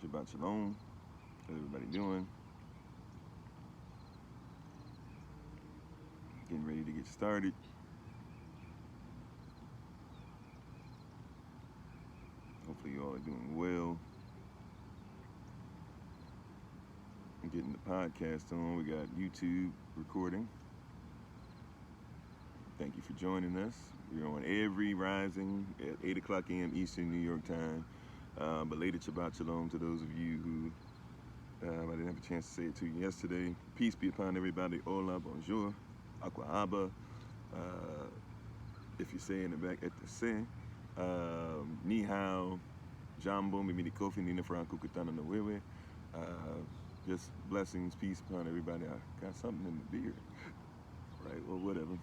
Shabbat Shalom. How's everybody doing? Getting ready to get started. Hopefully you all are doing well. I'm getting the podcast on. We got YouTube recording. Thank you for joining us. We're on every rising at 8 o'clock a.m. Eastern New York time. Belated Shabbat Shalom to those of you who I didn't have a chance to say it to you yesterday. Peace be upon everybody. Hola, bonjour, akwa aba. If you're saying it back at the sen. Ni hao, jambo, mimini kofi, nina franco kutana na wewe. Just blessings, peace upon everybody. I got something in the beard. Right, well, whatever.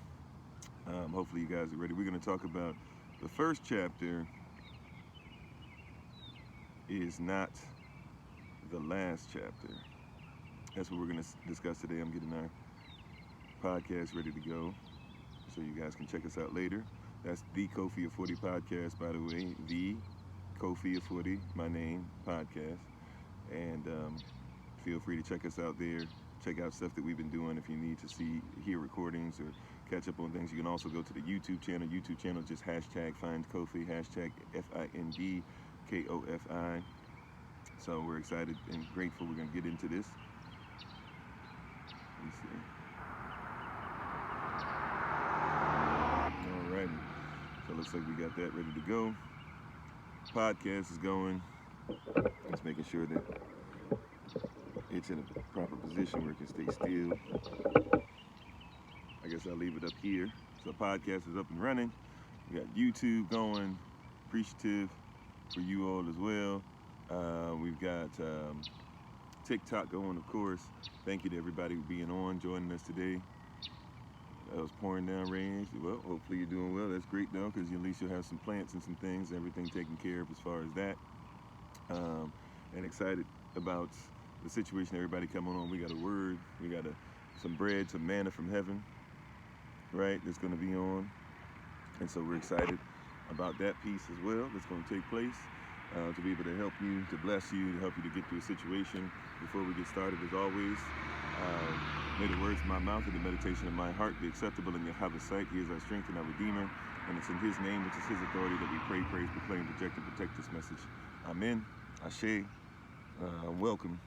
Hopefully you guys are ready. We're going to talk about the first chapter is not the last chapter. That's what we're going to discuss today. I'm getting our podcast ready to go so you guys can check us out later. That's the Kofi of 40 podcast, by the way. The Kofi of 40, my name, podcast. And feel free to check us out there. Check out stuff that we've been doing. If you need to hear recordings or catch up on things, you can also go to the YouTube channel. YouTube channel is just hashtag Find Kofi, hashtag FINDKOFI. So we're excited and grateful. We're going to get into this. Let me see. All righty. So it looks like we got that ready to go. Podcast is going. Just making sure that it's in a proper position where it can stay still. I guess I'll leave it up here. So podcast is up and running. We got YouTube going. Appreciative for you all as well. We've got TikTok going, of course. Thank you to everybody for being on, joining us today. It was pouring down rain. Well, hopefully you're doing well. That's great though, because at least you'll have some plants and some things, everything taken care of as far as that. And excited about the situation. Everybody coming on. We got a word. We got some bread, some manna from heaven, right? That's going to be on. And so we're excited about that piece as well. That's going to take place. To be able to help you, to bless you, to help you to get through a situation. Before we get started, as always, may the words of my mouth and the meditation of my heart be acceptable in Yahweh's sight. He is our strength and our Redeemer, and it's in His name, which is His authority, that we pray, praise, proclaim, project, and protect this message. Amen. Ashe. Welcome,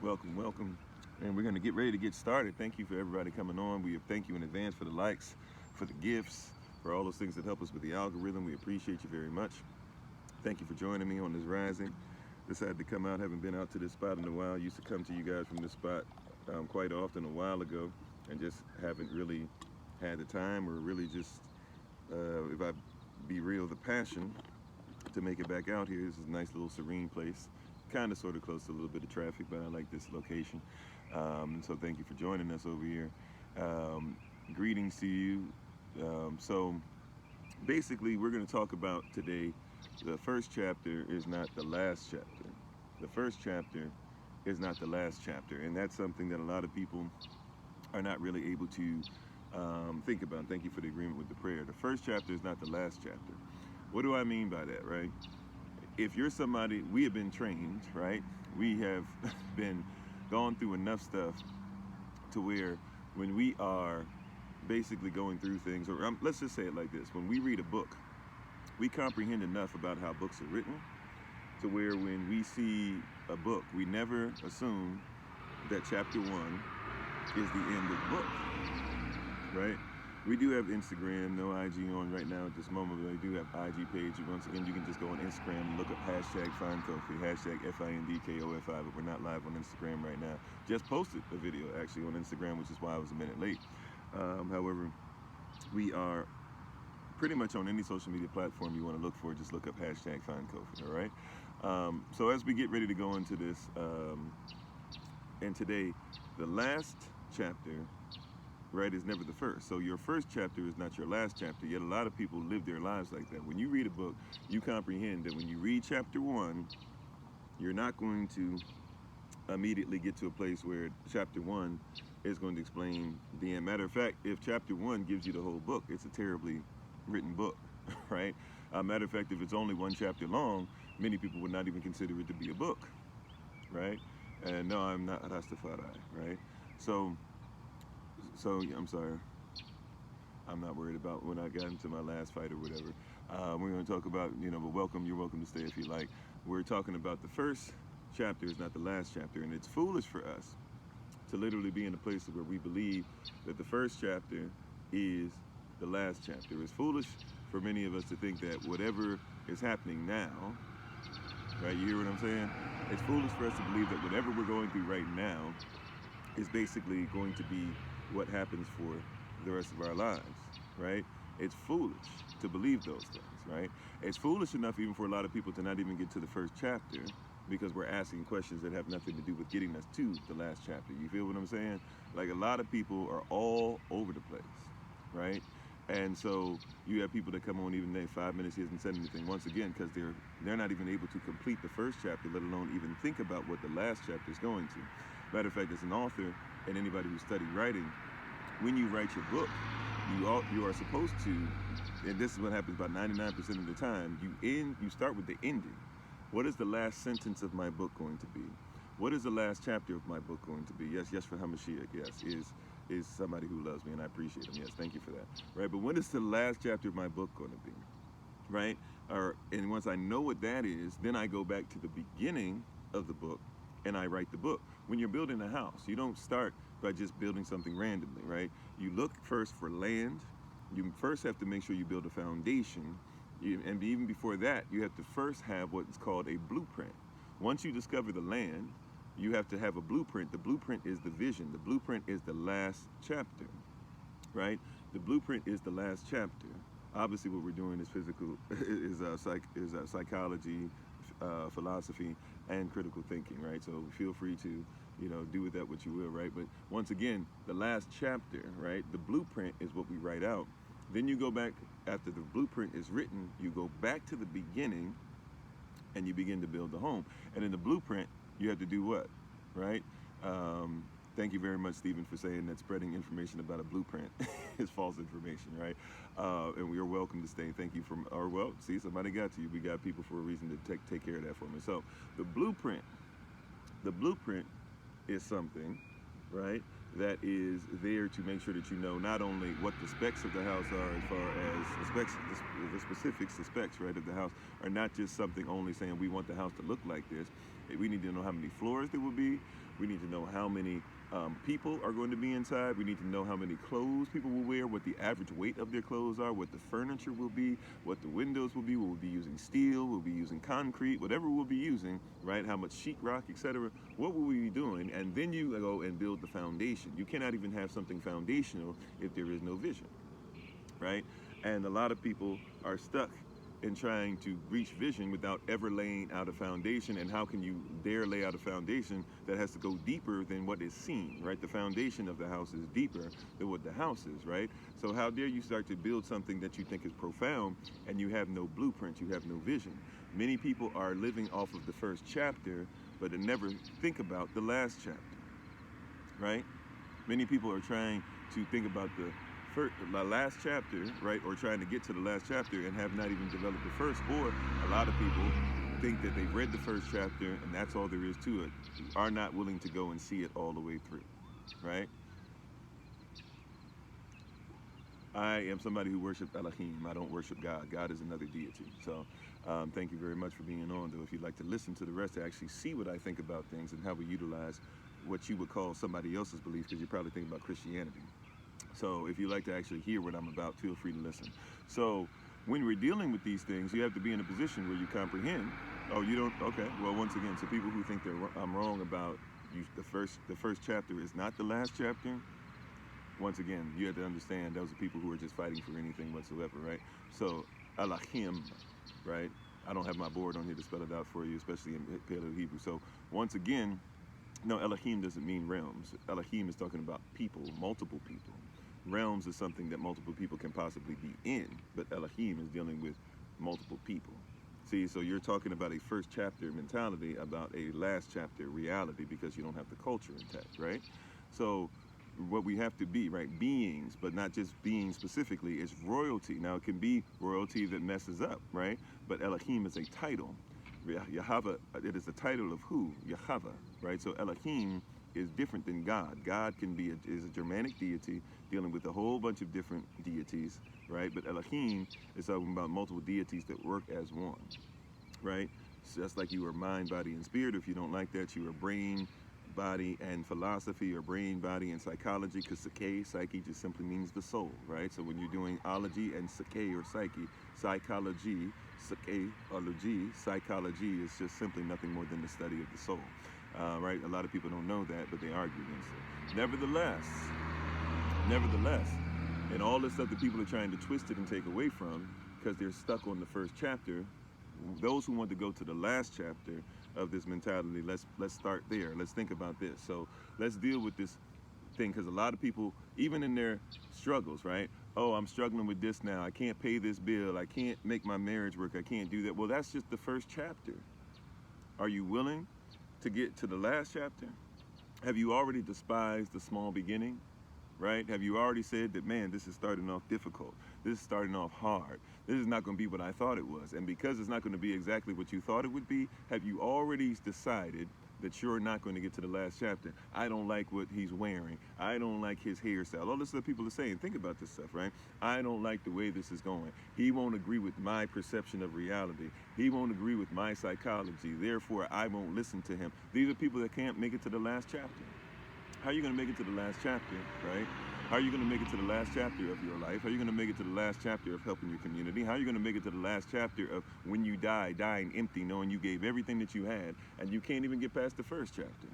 welcome, welcome. And we're going to get ready to get started. Thank you for everybody coming on. We thank you in advance for the likes, for the gifts, for all those things that help us with the algorithm. We appreciate you very much. Thank you for joining me on this rising. Decided to come out. Haven't been out to this spot in a while. Used to come to you guys from this spot quite often a while ago, and just haven't really had the time, or really just, if I be real, the passion to make it back out here. This is a nice little serene place. Kind of sort of close to a little bit of traffic, but I like this location. So thank you for joining us over here. Greetings to you. So basically, we're going to talk about today, the first chapter is not the last chapter. The first chapter is not the last chapter. And that's something that a lot of people are not really able to think about. Thank you for the agreement with the prayer. The first chapter is not the last chapter. What do I mean by that, right? If you're somebody, we have been trained, right? We have been gone through enough stuff to where when we are basically going through things, or let's just say it like this, when we read a book, we comprehend enough about how books are written to where when we see a book, we never assume that chapter 1 is the end of the book, right? We do have Instagram, no IG on right now at this moment, but we do have IG page. Once again, you can just go on Instagram and look up hashtag FindKofi, hashtag FINDKOFI, but we're not live on Instagram right now. Just posted a video actually on Instagram, which is why I was a minute late. However, we are pretty much on any social media platform you want to look for. Just look up hashtag FindKofi, all right? So as we get ready to go into this, and today, the last chapter, right, is never the first. So your first chapter is not your last chapter, yet a lot of people live their lives like that. When you read a book, you comprehend that when you read chapter 1, you're not going to immediately get to a place where chapter 1 is going to explain the end. Matter of fact, if chapter 1 gives you the whole book, it's a terribly written book, right? Matter of fact, if it's only one chapter long, many people would not even consider it to be a book, right? And no, I'm not Rastafari, right? So, I'm sorry. I'm not worried about when I got into my last fight or whatever. We're going to talk about, but welcome. You're welcome to stay if you like. We're talking about the first chapter is not the last chapter, and it's foolish for us to literally be in a place where we believe that the first chapter is the last chapter. It's foolish for many of us to think that whatever is happening now, right? You hear what I'm saying? It's foolish for us to believe that whatever we're going through right now is basically going to be what happens for the rest of our lives, right? It's foolish to believe those things, right? It's foolish enough even for a lot of people to not even get to the first chapter because we're asking questions that have nothing to do with getting us to the last chapter. You feel what I'm saying? Like a lot of people are all over the place, right? And so you have people that come on even 5 minutes, he hasn't said anything once again because they're not even able to complete the first chapter, let alone even think about what the last chapter is going to. Matter of fact, as an author and anybody who studied writing, when you write your book, you are supposed to, and this is what happens about 99% of the time, you start with the ending. What is the last sentence of my book going to be? What is the last chapter of my book going to be? Yes, for Hamashiach, yes, is somebody who loves me, and I appreciate him. Yes, thank you for that. Right, but what is the last chapter of my book going to be? Right? And once I know what that is, then I go back to the beginning of the book and I write the book. When you're building a house, you don't start by just building something randomly, right? You look first for land. You first have to make sure you build a foundation. And even before that, you have to first have what's called a blueprint. Once you discover the land, you have to have a blueprint. The blueprint is the vision. The blueprint is the last chapter, right? The blueprint is the last chapter. Obviously, what we're doing is psychology, philosophy, and critical thinking, right? So feel free to, do with that what you will, right? But once again, the last chapter, right? The blueprint is what we write out. Then you go back after the blueprint is written. You go back to the beginning, and you begin to build the home. And in the blueprint, you have to do what, right? Thank you very much, Stephen, for saying that spreading information about a blueprint is false information, right? And we are welcome to stay. Thank you see, somebody got to you. We got people for a reason to take care of that for me. So the blueprint is something, right, that is there to make sure that you know not only what the specs of the house are as far as the specifics, the specs, right, of the house are not just something only saying we want the house to look like this. We need to know how many floors there will be. We need to know how many people are going to be inside. We need to know how many clothes people will wear, what the average weight of their clothes are, what the furniture will be, what the windows will be. We'll be using steel, we'll be using concrete, whatever we'll be using, right? How much sheetrock, etc. What will we be doing? And then you go and build the foundation. You cannot even have something foundational if there is no vision, right? And a lot of people are stuck in trying to reach vision without ever laying out a foundation. And how can you dare lay out a foundation that has to go deeper than what is seen, right? The foundation of the house is deeper than what the house is, right? So how dare you start to build something that you think is profound and you have no blueprint, you have no vision. Many people are living off of the first chapter, but they never think about the last chapter, right? Many people are trying to think about the last chapter, right, or trying to get to the last chapter and have not even developed the first, or a lot of people think that they've read the first chapter and that's all there is to it, are not willing to go and see it all the way through, right? I am somebody who worships Elohim. I don't worship God. God is another deity. So thank you very much for being on, though. If you'd like to listen to the rest to actually see what I think about things and how we utilize what you would call somebody else's belief, because you're probably thinking about Christianity. So if you like to actually hear what I'm about, feel free to listen. So when we're dealing with these things, you have to be in a position where you comprehend. Oh, you don't? Okay. Well, once again, so people who think I'm wrong about the first chapter is not the last chapter. Once again, you have to understand those are people who are just fighting for anything whatsoever, right? So Elohim, right? I don't have my board on here to spell it out for you, especially in Paleo Hebrew. So once again, no, Elohim doesn't mean realms. Elohim is talking about people, multiple people. Realms is something that multiple people can possibly be in, but Elohim is dealing with multiple people. See, so you're talking about a first chapter mentality about a last chapter reality because you don't have the culture intact, right? So what we have to be, right, beings, but not just beings specifically, is royalty. Now, it can be royalty that messes up, right? But Elohim is a title. Yahweh, it is the title of who? Yahweh, right? So Elohim is different than God. God is a Germanic deity dealing with a whole bunch of different deities, right? But Elohim is talking about multiple deities that work as one, right? So just like you are mind, body, and spirit. If you don't like that, you are brain, body, and philosophy, or brain, body, and psychology, because psyche just simply means the soul, right? So when you're doing ology and psyche or psychology, psychology is just simply nothing more than the study of the soul, right? A lot of people don't know that, but they argue against it. Nevertheless, and all this stuff that people are trying to twist it and take away from, because they're stuck on the first chapter, those who want to go to the last chapter of this mentality, let's start there. Let's think about this. So let's deal with this thing, because a lot of people, even in their struggles, right? Oh, I'm struggling with this now. I can't pay this bill. I can't make my marriage work. I can't do that. Well, that's just the first chapter. Are you willing to get to the last chapter? Have you already despised the small beginning? Right? Have you already said that, man, this is starting off difficult. This is starting off hard. This is not going to be what I thought it was. And because it's not going to be exactly what you thought it would be, have you already decided that you're not going to get to the last chapter? I don't like what he's wearing. I don't like his hairstyle. All this stuff people are saying. Think about this stuff, right? I don't like the way this is going. He won't agree with my perception of reality. He won't agree with my psychology. Therefore, I won't listen to him. These are people that can't make it to the last chapter. How are you going to make it to the last chapter, right? How are you going to make it to the last chapter of your life? How are you going to make it to the last chapter of helping your community? How are you going to make it to the last chapter of when you die, dying empty, knowing you gave everything that you had, and you can't even get past the first chapter?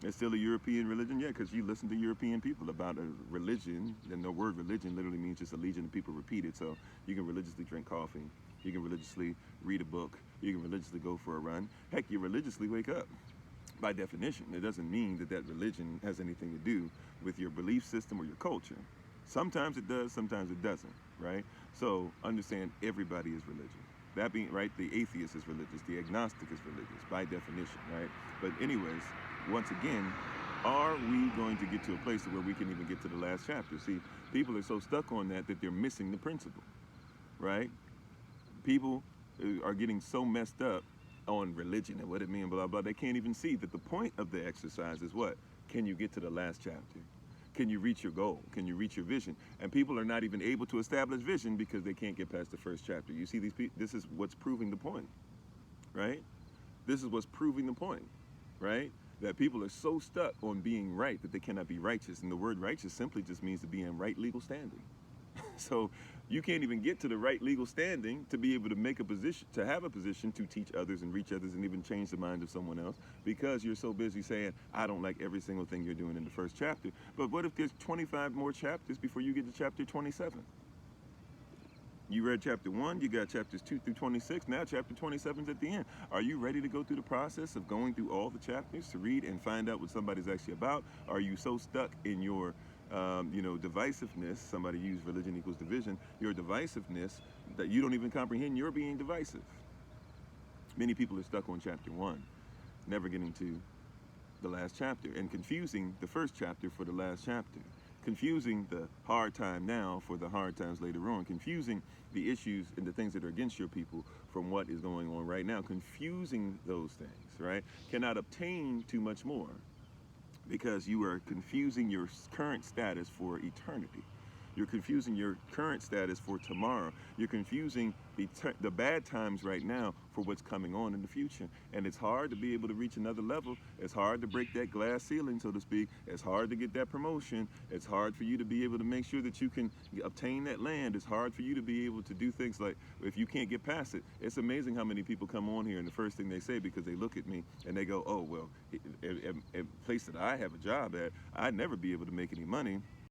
It's still a European religion? Yeah, because you listen to European people about a religion, and the word religion literally means just a legion of people repeated. So you can religiously drink coffee. You can religiously read a book. You can religiously go for a run. Heck, you religiously wake up. By definition, it doesn't mean that religion has anything to do with your belief system or your culture. Sometimes it does, sometimes it doesn't, right? So understand, everybody is religious. That being, right, the atheist is religious, the agnostic is religious, by definition, right? But anyways, once again, are we going to get to a place where we can even get to the last chapter? See, people are so stuck on that they're missing the principle, right? People are getting so messed up on religion and what it means, blah, blah. They can't even see that the point of the exercise is what? Can you get to the last chapter? Can you reach your goal? Can you reach your vision? And people are not even able to establish vision because they can't get past the first chapter. You see, these people, this is what's proving the point, right? This is what's proving the point, right? That people are so stuck on being right that they cannot be righteous. And the word righteous simply just means to be in right legal standing. So you can't even get to the right legal standing to be able to make a position, to have a position to teach others and reach others and even change the mind of someone else, because you're so busy saying, I don't like every single thing you're doing in the first chapter. But what if there's 25 more chapters before you get to chapter 27? You read chapter 1, you got chapters 2 through 26, now chapter 27 is at the end. Are you ready to go through the process of going through all the chapters to read and find out what somebody's actually about? Are you so stuck in your divisiveness? Somebody used religion equals division. Your divisiveness, that you don't even comprehend you're being divisive. Many people are stuck on chapter 1, never getting to the last chapter, and confusing the first chapter for the last chapter. Confusing the hard time now for the hard times later on. Confusing the issues and the things that are against your people from what is going on right now. Confusing those things, right? Cannot obtain too much more, because you are confusing your current status for eternity. You're confusing your current status for tomorrow. You're confusing the bad times right now for what's coming on in the future. And it's hard to be able to reach another level. It's hard to break that glass ceiling, so to speak. It's hard to get that promotion. It's hard for you to be able to make sure that you can obtain that land. It's hard for you to be able to do things like, if you can't get past it. It's amazing how many people come on here and the first thing they say, because they look at me and they go, oh, well, a place that I have a job at, I'd never be able to make any money.